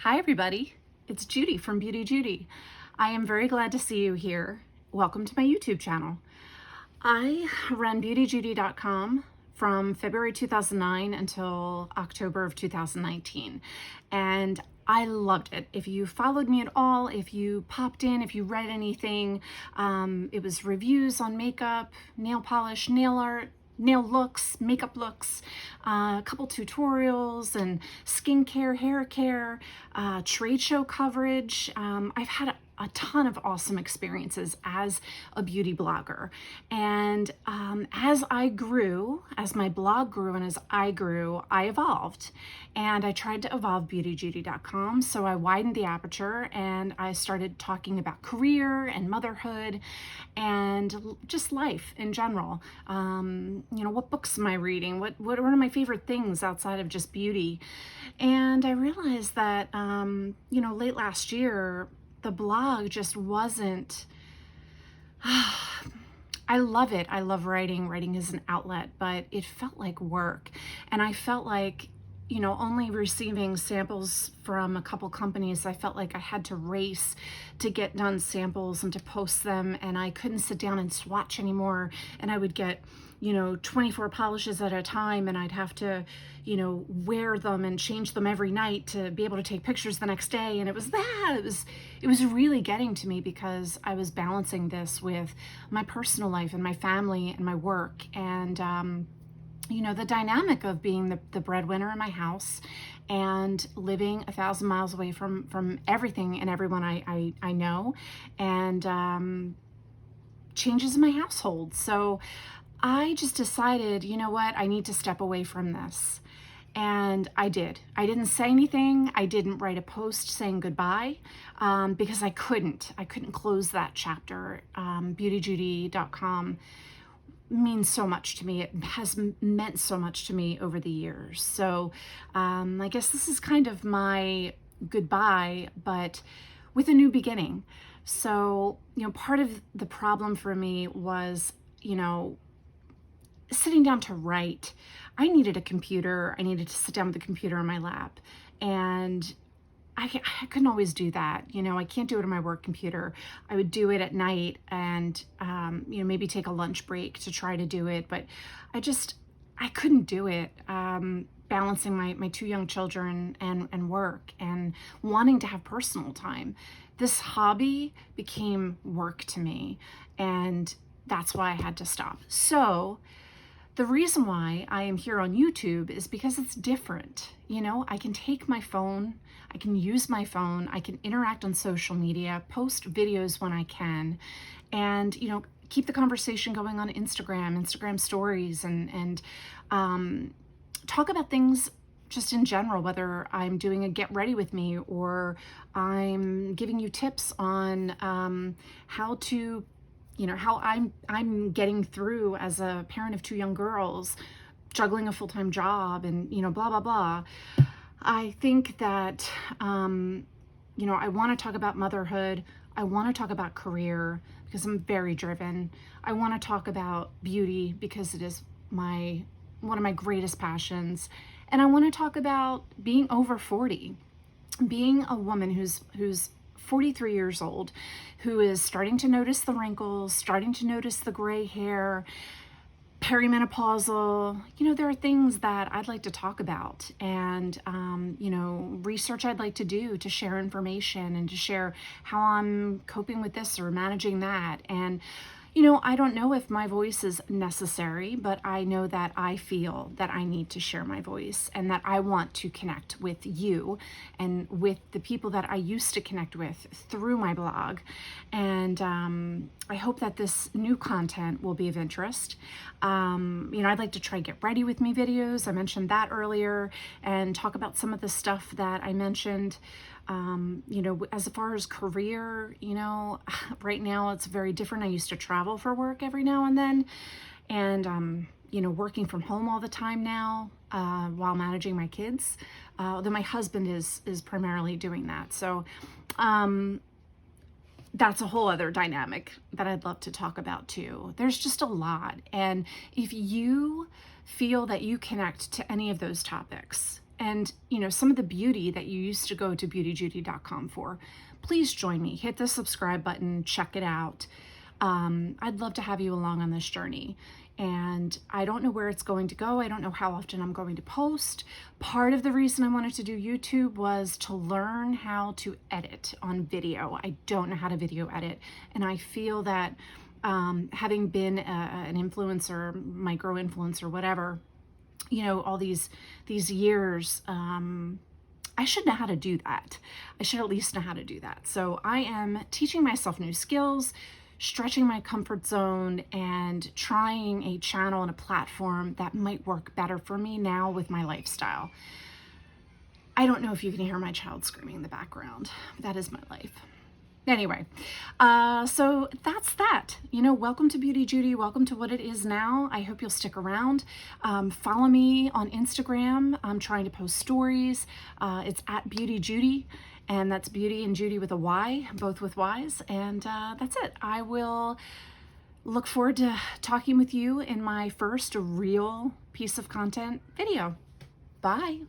Hi everybody, it's Judy from BeautyJudy. I am very glad to see you here. Welcome to my YouTube channel. I ran BeautyJudy.com from February 2009 until October of 2019, and I loved it. If you followed me at all, if you popped in, if you read anything, it was reviews on makeup, nail polish, nail art, nail looks, makeup looks, a couple tutorials and skincare, hair care, trade show coverage. I've had a ton of awesome experiences as a beauty blogger. And as I grew, as my blog grew and as I grew, I evolved. And I tried to evolve BeautyJudy.com. So I widened the aperture and I started talking about career and motherhood and just life in general. What books am I reading? What are my favorite things outside of just beauty? And I realized that, late last year, the blog just wasn't, I love it. I love writing. Writing is an outlet, but it felt like work. And I felt like, only receiving samples from a couple companies, I felt like I had to race to get done samples and to post them, and I couldn't sit down and swatch anymore. And I would get 24 polishes at a time, and I'd have to, wear them and change them every night to be able to take pictures the next day. And it was really getting to me because I was balancing this with my personal life and my family and my work. And, the dynamic of being the breadwinner in my house and living 1,000 miles away from everything and everyone I know, and changes in my household. So I just decided, I need to step away from this. And I did. I didn't say anything. I didn't write a post saying goodbye because I couldn't close that chapter. BeautyJudy.com means so much to me. It has meant so much to me over the years. So I guess this is kind of my goodbye, but with a new beginning. So, part of the problem for me was, sitting down to write. I needed a computer. I needed to sit down with the computer in my lap. And I couldn't always do that. I can't do it on my work computer. I would do it at night and, maybe take a lunch break to try to do it. But I couldn't do it. Balancing my two young children and work and wanting to have personal time. This hobby became work to me, and that's why I had to stop. So the reason why I am here on YouTube is because it's different. I can take my phone, I can use my phone, I can interact on social media, post videos when I can, and, keep the conversation going on Instagram stories, and talk about things just in general, whether I'm doing a get ready with me or I'm giving you tips on how to, how I'm getting through as a parent of two young girls, juggling a full-time job, and, blah, blah, blah. I think that, I want to talk about motherhood. I want to talk about career because I'm very driven. I want to talk about beauty because it is one of my greatest passions. And I want to talk about being over 40, being a woman who's 43 years old, who is starting to notice the wrinkles, starting to notice the gray hair, perimenopausal. There are things that I'd like to talk about, and, research I'd like to do to share information and to share how I'm coping with this or managing that. And, I don't know if my voice is necessary, but I know that I feel that I need to share my voice and that I want to connect with you and with the people that I used to connect with through my blog. And I hope that this new content will be of interest. I'd like to try get ready with me videos. I mentioned that earlier, and talk about some of the stuff that I mentioned. As far as career, right now it's very different. I used to travel for work every now and then, and, working from home all the time now, while managing my kids, although my husband is primarily doing that. So, that's a whole other dynamic that I'd love to talk about too. There's just a lot. And if you feel that you connect to any of those topics, and some of the beauty that you used to go to BeautyJudy.com for. Please join me. Hit the subscribe button. Check it out. I'd love to have you along on this journey. And I don't know where it's going to go. I don't know how often I'm going to post. Part of the reason I wanted to do YouTube was to learn how to edit on video. I don't know how to video edit. And I feel that having been an influencer, micro influencer, whatever, all these years, I should know how to do that. I should at least know how to do that. So I am teaching myself new skills, stretching my comfort zone, and trying a channel and a platform that might work better for me now with my lifestyle. I don't know if you can hear my child screaming in the background. That is my life. Anyway, so that's that. Welcome to BeautyJudy. Welcome to what it is now. I hope you'll stick around. Follow me on Instagram. I'm trying to post stories. It's at BeautyJudy, and that's beauty and Judy with a Y, both with Ys. And that's it. I will look forward to talking with you in my first real piece of content video. Bye.